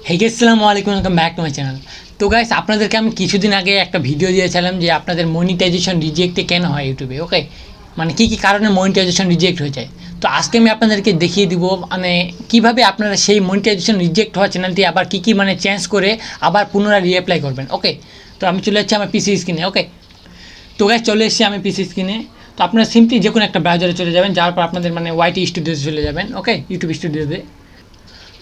Hey guys আসসালামু আলাইকুম welcome back to my channel. তো গাইস আপনাদেরকে আমি কিছুদিন আগে একটা ভিডিও দিয়েছিলাম যে আপনাদের মনিটাইজেশন রিজেক্টে কেন হয় ইউটিউবে, ওকে, মানে কী কী কারণে মনিটাইজেশন রিজেক্ট হয়ে যায়। তো আজকে আমি আপনাদেরকে দেখিয়ে দিব মানে কীভাবে আপনারা সেই মনিটাইজেশন রিজেক্ট হওয়া চ্যানেলটি আবার কী কী মানে চেঞ্জ করে আবার পুনরায় রিঅ্যাপ্লাই করবেন। ওকে, তো আমি চলে যাচ্ছি আমার পিসি স্ক্রিনে। ওকে, তো গাইস চলে এসেছি আমি পিসি স্ক্রিনে। তো আপনারা সিম্পলি যে কোনো একটা ব্রাউজারে চলে যাবেন, যাওয়ার পর আপনাদের মানে ওয়াইটি স্টুডিওতে চলে যাবেন। ওকে, ইউটিউব স্টুডিওতে।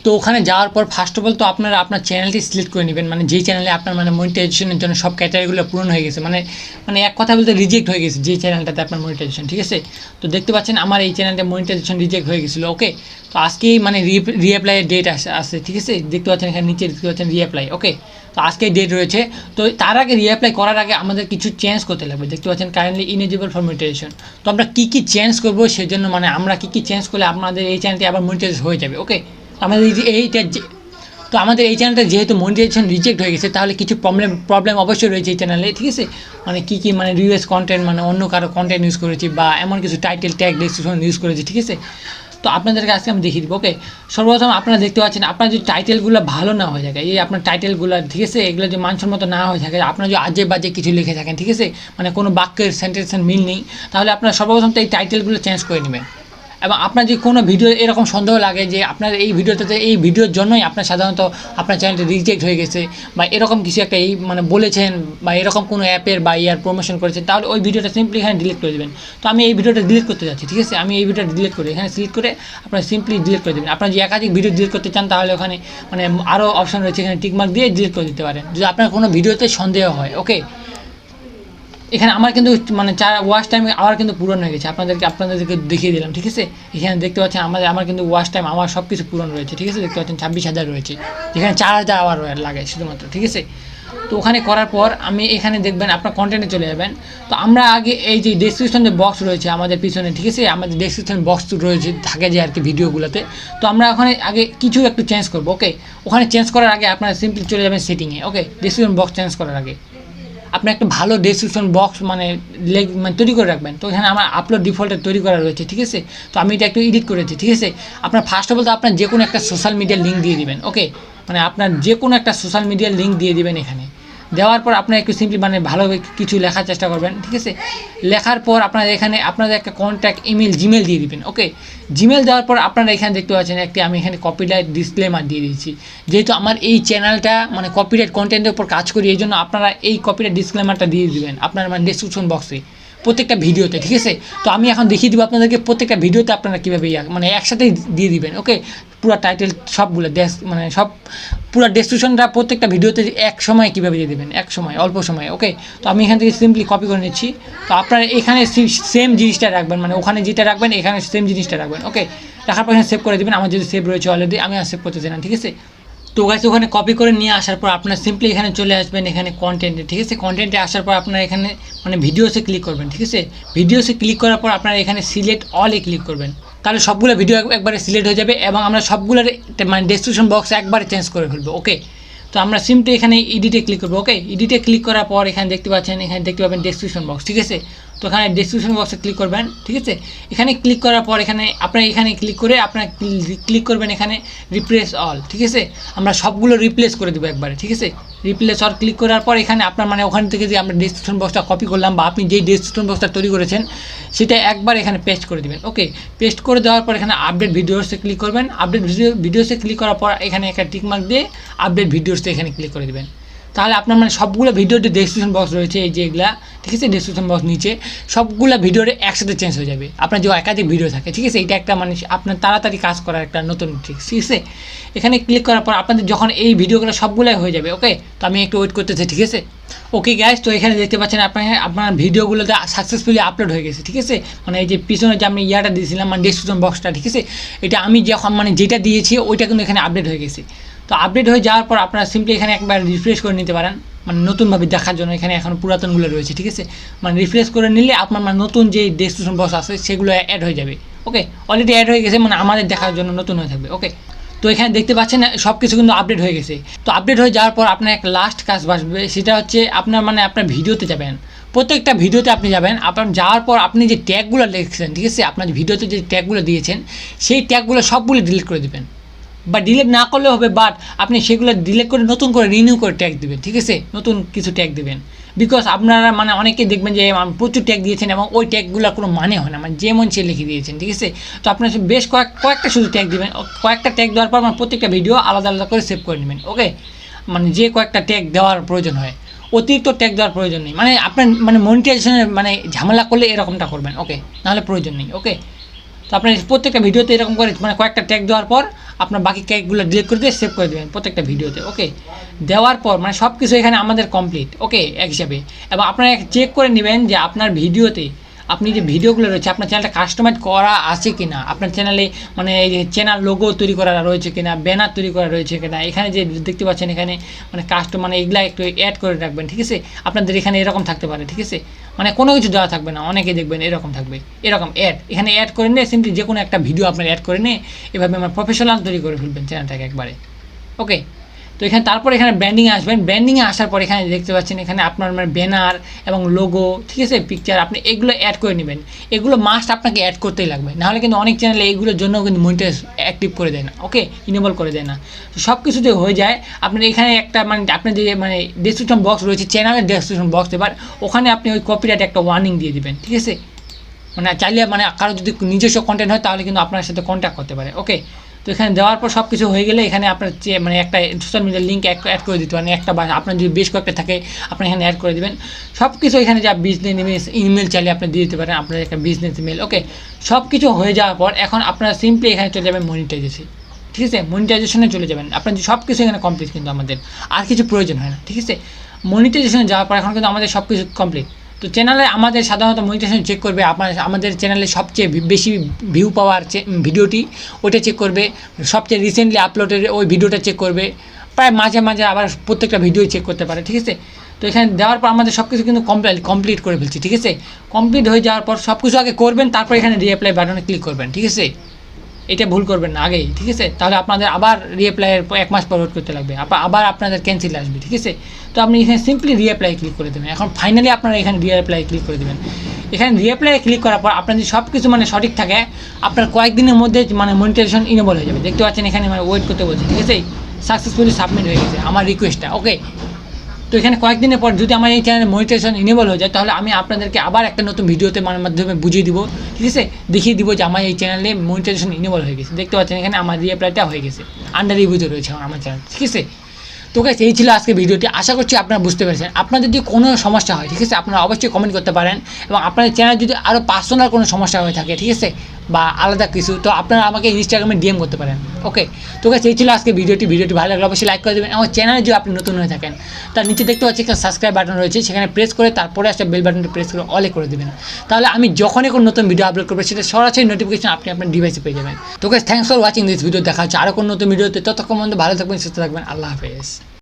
তো ওখানে যাওয়ার পর ফার্স্ট অফ অল তো আপনারা আপনার চ্যানেলটি সিলেক্ট করে নেবেন, মানে যেই চ্যানেলে আপনার মানে মনিটাইজেশনের জন্য সব ক্যাটাগরিগুলো পূরণ হয়ে গেছে, মানে মানে এক কথা বলতে রিজেক্ট হয়ে গেছে যেই চ্যানেলটাতে আপনার মনিটাইজেশন, ঠিক আছে। তো দেখতে পাচ্ছেন আমার এই চ্যানেলটা মনিটাইজেশন রিজেক্ট হয়ে গেছিলো। ওকে, তো আজকেই মানে রিঅ্যাপ্লাইয়ের ডেট আসে, ঠিক আছে। দেখতে পাচ্ছেন এখানে নিচে দেখতে পাচ্ছেন রিঅ্যাপ্লাই। ওকে, তো আজকেই ডেট রয়েছে। তো তার আগে রিঅ্যাপ্লাই করার আগে আমাদের কিছু চেঞ্জ করতে লাগবে। দেখতে পাচ্ছেন কারেন্টলি ইনেজিবল ফর মনিটাইজেশন। তো আমরা কী কী চেঞ্জ করবো সেজন্য, মানে আমরা কী কী চেঞ্জ করলে আপনাদের এই চ্যানেলটি আবার মনিটাইজ হয়ে যাবে। ওকে, আমাদের এইটা তো আমাদের এই চ্যানেলটা যেহেতু মনিটাইজেশন রিজেক্ট হয়ে গেছে, তাহলে কিছু প্রবলেম অবশ্যই রয়েছে এই চ্যানেলে, ঠিক আছে। মানে কী কী মানে রিউএস কন্টেন্ট, মানে অন্য কারো কন্টেন্ট ইউজ করেছি বা এমন কিছু টাইটেল ট্যাগ ডেসক্রিপশন ইউজ করেছি, ঠিক আছে। তো আপনাদেরকে আজকে আমি দেখিয়ে দিব। ওকে, সর্বপ্রথম আপনারা দেখতে পাচ্ছেন আপনার যদি টাইটেলগুলো ভালো না হয়ে থাকে, এই আপনার টাইটেলগুলো, ঠিক আছে, এগুলো যদি মানসম্মত না হয়ে থাকে, আপনার যদি আজে বাজে কিছু লিখে থাকেন, ঠিক আছে, মানে কোনো বাক্যের সেন্টেন্সের মিল নেই, তাহলে আপনারা সর্বপ্রথম তো এই টাইটেলগুলো চেঞ্জ করে নেবেন। এবং আপনার যদি কোনো ভিডিও এরকম সন্দেহ লাগে যে আপনার এই ভিডিওর জন্যই আপনার সাধারণত আপনার চ্যানেলটি রিজেক্ট হয়ে গেছে, বা এরকম কিছু একটা এই মানে বলেছেন, বা এরকম কোনো অ্যাপের বা ইয়ার প্রমোশন করেছেন, তাহলে ওই ভিডিওটা সিম্পলি এখানে ডিলিট করে দেবেন। তো আমি এই ভিডিওটা ডিলিট করতে যাচ্ছি, ঠিক আছে। আমি এই ভিডিওটা ডিলিট করে এখানে সিলেক্ট করে আপনারা সিম্পলি ডিলিট করে দেবেন। আপনার যদি একাধিক ভিডিও ডিলিট করতে চান, তাহলে ওখানে মানে আরও অপশন রয়েছে, এখানে টিকমার্ক দিয়ে ডিলিট করে দিতে পারেন যদি আপনার কোনো ভিডিওতে সন্দেহ হয়। ওকে, এখানে আমার কিন্তু মানে ওয়াচ টাইম আমার কিন্তু পূরণ হয়ে গেছে, আপনাদেরকে দেখিয়ে দিলাম, ঠিক আছে। এখানে দেখতে পাচ্ছেন আমার কিন্তু ওয়াচ টাইম আমার সব কিছু পূরণ রয়েছে, ঠিক আছে। দেখতে পাচ্ছেন 26,000 রয়েছে, যেখানে 4,000 আওয়ার লাগে শুধুমাত্র, ঠিক আছে। তো ওখানে করার পর আমি এখানে দেখবেন আপনার কন্টেন্টে চলে যাবেন। তো আমরা আগে এই যে ডেসক্রিপশন যে বক্স রয়েছে আমাদের পিছনে, ঠিক আছে, আমাদের ডেসক্রিপশন বক্স রয়েছে থাকে যে আর কি ভিডিওগুলোতে। তো আমরা ওখানে আগে কিছু একটু চেঞ্জ করবো। ওকে, ওখানে চেঞ্জ করার আগে আপনারা সিম্পলি চলে যাবেন সেটিংয়ে। ওকে, ডেসক্রিপশন বক্স চেঞ্জ করার আগে আপনি একটা ভালো ডেসক্রিপশন বক্স মানে তৈরি করে রাখবেন। তো এখানে আমার আপলোড ডিফল্টে তৈরি করা রয়েছে, ঠিক আছে। তো আমি এটা একটু এডিট করেছি, ঠিক আছে। আপনার ফার্স্ট অফ অল তো আপনার যে কোনো একটা সোশ্যাল মিডিয়ার লিঙ্ক দিয়ে দিবেন। ওকে, মানে আপনার যে কোনো একটা সোশ্যাল মিডিয়ার লিঙ্ক দিয়ে দিবেন। এখানে দেওয়ার পর আপনার একটু সিম্পলি মানে ভালোভাবে কিছু লেখার চেষ্টা করবেন, ঠিক আছে। লেখার পর আপনার এখানে আপনাদের একটা কন্ট্যাক্ট ইমেল জিমেল দিয়ে দিবেন। ওকে, জিমেল দেওয়ার পর আপনারা এখানে দেখতে পাচ্ছেন একটি আমি এখানে কপিরাইট ডিসক্লেমার দিয়ে দিয়েছি। যেহেতু আমার এই চ্যানেলটা মানে কপিরাইট কন্টেন্টের উপর কাজ করি, এই জন্য আপনারা এই কপিরাইট ডিসক্লেমারটা দিয়ে দিবেন আপনার মানে ডেসক্রিপশন বক্সে প্রত্যেকটা ভিডিওতে, ঠিক আছে। তো আমি এখন দেখিয়ে দিব আপনাদেরকে প্রত্যেকটা ভিডিওতে আপনারা কীভাবে মানে একসাথেই দিয়ে দিবেন। ওকে, পুরো টাইটেল সবগুলো মানে সব পুরো ডেসক্রিপশনটা প্রত্যেকটা ভিডিওতে এক সময় কীভাবে দিয়ে দেবেন, এক সময় অল্প সময়ে। ওকে, তো আমি এখান থেকে সিম্পলি কপি করে নিচ্ছি। তো আপনারা এখানে সেম জিনিসটা রাখবেন, মানে ওখানে যেটা রাখবেন এখানে সেম জিনিসটা রাখবেন। ওকে, রাখার পর এখানে সেভ করে দেবেন। আমার যদি সেভ রয়েছে অলরেডি, আমি আর সেভ করতে চাই না, ঠিক আছে। তো গাইস ওখানে কপি করে নিয়ে আসার পর আপনারা সিম্পলি এখানে চলে আসবেন এখানে কন্টেন্টে, ঠিক আছে। কন্টেন্টে আসার পর আপনারা এখানে মানে ভিডিওসে ক্লিক করবেন, ঠিক আছে। ভিডিওসে ক্লিক করার পর আপনারা এখানে সিলেক্ট অলে ক্লিক করবেন, তাহলে সবগুলো ভিডিও একবারে সিলেক্ট হয়ে যাবে এবং আমরা সবগুলোর মানে ডেসক্রিপশন বক্স একবারে চেঞ্জ করে ফেলবো। ওকে, তো আমরা সিম্পলি এখানে এডিটে ক্লিক করবো। ওকে, এডিটে ক্লিক করার পর এখানে দেখতে পাচ্ছেন, এখানে দেখতে পাবেন ডেসক্রিপশন বক্স, ঠিক আছে। তো এখানে ডেসক্রিপশন বক্সে ক্লিক করবেন, ঠিক আছে। এখানে ক্লিক করার পর এখানে আপনারা এখানে ক্লিক করে আপনারা ক্লিক করবেন এখানে রিপ্লেস অল, ঠিক আছে। আমরা সবগুলো রিপ্লেস করে দেবো একবারে, ঠিক আছে। রিপ্লেস অল ক্লিক করার পর এখানে আপনার মানে ওখান থেকে যে আমরা ডেসক্রিপশন বক্সটা কপি করলাম বা আপনি যেই ডেসক্রিপশন বক্সটা তৈরি করেছেন সেটা একবার এখানে পেস্ট করে দেবেন। ওকে, পেস্ট করে দেওয়ার পর এখানে আপডেট ভিডিওসে ক্লিক করবেন। আপডেট ভিডিওসে ক্লিক করার পর এখানে একটা টিকমার্ক দিয়ে আপডেট ভিডিওসে এখানে ক্লিক করে দেবেন। তাহলে আপনার মানে সবগুলো ভিডিওর যে ডেসক্রিপশন বক্স রয়েছে এই যে এগুলা, ঠিক আছে, ডেসক্রিপশন বক্স নিচে সবগুলো ভিডিওর একসাথে চেঞ্জ হয়ে যাবে। আপনার যে একাধিক ভিডিও থাকে, ঠিক আছে, এটা একটা মানে আপনার তাড়াতাড়ি কাজ করার একটা নতুন ট্রিক, ঠিক আছে। এখানে ক্লিক করার পর আপনাদের যখন এই ভিডিওগুলো সবগুলোই হয়ে যাবে। ওকে, তো আমি একটু ওয়েট করতেছি, ঠিক আছে। ওকে গাইস, তো এখানে দেখতে পাচ্ছেন আপনার ভিডিওগুলোতে সাকসেসফুলি আপলোড হয়ে গেছে, ঠিক আছে। মানে এই যে পিছনে যে আমি ইয়াটা দিয়েছিলাম মানে ডেসক্রিপশন বক্সটা, ঠিক আছে, এটা আমি যখন মানে যেটা দিয়েছি ওইটা কিন্তু এখানে আপডেট হয়ে গেছে। তো আপডেট হয়ে যাওয়ার পর আপনারা সিম্পলি এখানে একবার রিফ্রেশ করে নিতে পারেন, মানে নতুনভাবে দেখার জন্য। এখানে এখন পুরাতনগুলো রয়েছে, ঠিক আছে। মানে রিফ্রেশ করে নিলে আপনার মানে নতুন যে ডেসক্রিপশন বক্স আছে সেগুলো অ্যাড হয়ে যাবে। ওকে, অলরেডি অ্যাড হয়ে গেছে, মানে আমাদের দেখার জন্য নতুন হয়ে থাকবে। ওকে, তো এখানে দেখতে পাচ্ছেন সব কিছু কিন্তু আপডেট হয়ে গেছে। তো আপডেট হয়ে যাওয়ার পর আপনার একটা লাস্ট কাজ বাসবে, সেটা হচ্ছে আপনার মানে আপনার ভিডিওতে যাবেন। প্রত্যেকটা ভিডিওতে আপনি যাবেন, আপনার যাওয়ার পর আপনি যে ট্যাগগুলো লিখছেন, ঠিক আছে, আপনার ভিডিওতে যে ট্যাগগুলো দিয়েছেন সেই ট্যাগগুলো সবগুলো ডিলিট করে দেবেন। বা ডিলিট না করলেও হবে, বাট আপনি সেগুলো ডিলিট করে নতুন করে রিনিউ করে ট্যাগ দেবেন, ঠিক আছে, নতুন কিছু ট্যাগ দেবেন। বিকজ আপনারা মানে অনেকেই দেখবেন যে প্রচুর ট্যাগ দিয়েছেন এবং ওই ট্যাগগুলোর কোনো মানে হয় না, মানে যেমন সে লিখে দিয়েছেন, ঠিক আছে। তো আপনার বেশ কয়েকটা শুধু ট্যাগ দেবেন, কয়েকটা ট্যাগ দেওয়ার পর মানে প্রত্যেকটা ভিডিও আলাদা আলাদা করে সেভ করে নেবেন, ওকে। মানে যে কয়েকটা ট্যাগ দেওয়ার প্রয়োজন হয়, অতিরিক্ত ট্যাগ দেওয়ার প্রয়োজন নেই। মানে আপনার মানে মনিটাইজেশনের মানে ঝামেলা করলে এরকমটা করবেন, ওকে, নাহলে প্রয়োজন নেই, ওকে। তো আপনার প্রত্যেকটা ভিডিওতে এরকম করে মানে কয়েকটা ট্যাগ দেওয়ার পর আপনার বাকি ট্যাগগুলো ডিলিট করে দিয়ে সেভ করে দেবেন প্রত্যেকটা ভিডিওতে, ওকে। দেওয়ার পর মানে সব কিছু এখানে আমাদের কমপ্লিট, ওকে, এক হিসাবে। এবং আপনারা চেক করে নেবেন যে আপনার ভিডিওতে আপনি যে ভিডিওগুলো রয়েছে আপনার চ্যানেলটা কাস্টমাইজ করা আছে কি না, আপনার চ্যানেলে মানে এই যে চ্যানেল লোগো তৈরি করা রয়েছে কিনা, ব্যানার তৈরি করা রয়েছে কিনা, এখানে যে দেখতে পাচ্ছেন এখানে মানে মানে এগুলা একটু অ্যাড করে রাখবেন, ঠিক আছে। আপনাদের এখানে এরকম থাকতে পারে, ঠিক আছে, মানে কোনো কিছু দেওয়া থাকবে না, অনেকে দেখবেন এরকম থাকবে, এরকম অ্যাড এখানে অ্যাড করে নিয়ে সিম্পলি যে কোনো একটা ভিডিও আপনার অ্যাড করে নিয়ে এভাবে আমার প্রফেশনাল তৈরি করে ফেলবেন চ্যানেলটাকে একবারে, ওকে। তো এখানে তারপর এখানে ব্র্যান্ডিংয়ে আসবেন, ব্র্যান্ডিংয়ে আসার পর এখানে দেখতে পাচ্ছেন এখানে আপনার মানে ব্যানার এবং লোগো, ঠিক আছে, পিকচার আপনি এগুলো অ্যাড করে নেবেন। এগুলো মাস্ট আপনাকে অ্যাড করতেই লাগবে, নাহলে কিন্তু অনেক চ্যানেলে এগুলোর জন্য কিন্তু মনিটাইজ অ্যাক্টিভ করে দেয় না, ওকে, ইনেবল করে দেয় না। তো সব কিছুতে হয়ে যায় আপনার এখানে একটা মানে আপনার যে মানে ডেসক্রিপশন বক্স রয়েছে, চ্যানেলের ডেসক্রিপশন বক্স, এবার ওখানে আপনি ওই কপিরাইট একটা ওয়ার্নিং দিয়ে দিবেন, ঠিক আছে। মানে চাইলে মানে কারো যদি নিজস্ব কন্টেন্ট হয় তাহলে কিন্তু আপনার সাথে কন্ট্যাক্ট করতে পারে, ওকে। তো এখানে দেওয়ার পর সব কিছু হয়ে গেলে এখানে আপনার মানে একটা সোশ্যাল মিডিয়ার লিঙ্ক অ্যাড করে দিতে পারেন, একটা বা আপনার যদি বেশ কয়েকটা থাকে আপনি এখানে অ্যাড করে দেবেন। সব কিছু এখানে যা বিজনেস ইমেল চাইলে আপনি দিয়ে দিতে পারেন, আপনার একটা বিজনেস ইমেল, ওকে। সব কিছু হয়ে যাওয়ার পর এখন আপনারা সিম্পলি এখানে চলে যাবেন মনিটাইজেশন, ঠিক আছে, মনিটাইজেশনে চলে যাবেন। আপনার সব কিছু এখানে কমপ্লিট, কিন্তু আমাদের আর কিছু প্রয়োজন হয় না, ঠিক আছে। মনিটাইজেশনে যাওয়ার পর এখন কিন্তু আমাদের সব কিছু কমপ্লিট। তো চ্যানেলে আমাদের সাধারণত মনিটাইজেশন চেক করবে আমাদের চ্যানেলে সবচেয়ে বেশি ভিউ পাওয়ার ভিডিওটি ওটা চেক করবে, সবচেয়ে রিসেন্টলি আপলোডের ওই ভিডিওটা চেক করবে, প্রায় মাঝে মাঝে আবার প্রত্যেকটা ভিডিও চেক করতে পারে, ঠিক আছে। তো এখানে দেওয়ার পর আমাদের সব কিছু কিন্তু কমপ্লিট করে ফেলছি, ঠিক আছে। কমপ্লিট হয়ে যাওয়ার পর সব কিছু আগে করবেন, তারপর এখানে রিঅ্যাপ্লাই বাটনে ক্লিক করবেন, ঠিক আছে। এটা ভুল করবেন না আগেই, ঠিক আছে, তাহলে আপনাদের আবার রিঅ্যাপ্লাইয়ের 1 মাস পর ওয়েট করতে লাগবে, আবার আপনাদের ক্যান্সেল আসবে, ঠিক আছে। তো আপনি এখানে সিম্পলি রিঅ্যাপ্লাই ক্লিক করে দেবেন। এখন ফাইনালি আপনারা এখানে রিঅ্যাপ্লাই ক্লিক করে দেবেন। এখানে রিঅ্যাপ্লাই ক্লিক করার পর আপনার যদি সব কিছু মানে সঠিক থাকে আপনার কয়েকদিনের মধ্যে মানে মনিটাইজেশন ইনেবল হয়ে যাবে। দেখতে পাচ্ছেন এখানে মানে ওয়েট করতে বলছে, ঠিক আছে, সাকসেসফুলি সাবমিট হয়ে গেছে আমার রিকোয়েস্টটা, ওকে। তো এখানে কয়েকদিনের পর যদি আমার এই চ্যানেলে মনিটাইজেশন ইনেবল হয়ে যায় তাহলে আমি আপনাদেরকে আবার একটা নতুন ভিডিওতে মানে মাধ্যমে বুঝিয়ে দিব, ঠিক আছে, দেখিয়ে দিব যে আমার এই চ্যানেলে মনিটাইজেশন ইনেবল হয়ে গেছে। দেখতে পাচ্ছেন এখানে আমার রিঅ্যাপ্লাইটা হয়ে গেছে, আন্ডার রিভিউতে রয়েছে আমার চ্যানেল, ঠিক আছে। তো গাইস এই ছিল আজকে ভিডিওটি, আশা করছি আপনারা বুঝতে পেরেছেন। আপনাদের যদি কোনো সমস্যা হয়, ঠিক আছে, আপনারা অবশ্যই কমেন্ট করতে পারেন। এবং আপনাদের চ্যানেল যদি আরও পার্সোনাল কোনো সমস্যা হয়ে থাকে, ঠিক আছে, বা আলাদা কিছু, তো আপনারা আমাকে ইনস্টাগ্রামে ডিএম করতে পারেন, ওকে। তো গাইস এই ছিল আজকে ভিডিওটি ভালো লাগলে অবশ্যই লাইক করে দেবেন। আমার চ্যানেলে যদি আপনি নতুন হয়ে থাকেন তার নিচে দেখতে পাচ্ছি একটা সাবস্ক্রাইব বাটন রয়েছে, সেখানে প্রেস করে তারপরে একটা বেল বাটনটি প্রেস করে অলে করে দেবেন, তাহলে আমি যখনই কোনো নতুন ভিডিও আপলোড করবো সেটা সরাসরি নোটিফিকেশন আপনি আপনার ডিভাইসে পেয়ে যাবেন। তো guys thanks for watching this video, দেখা হচ্ছে আরও কোনো নতুন ভিডিওতে। ততক্ষণ পর্যন্ত ভালো থাকবেন, সুস্থ থাকবেন, আল্লাহ হাফেজ।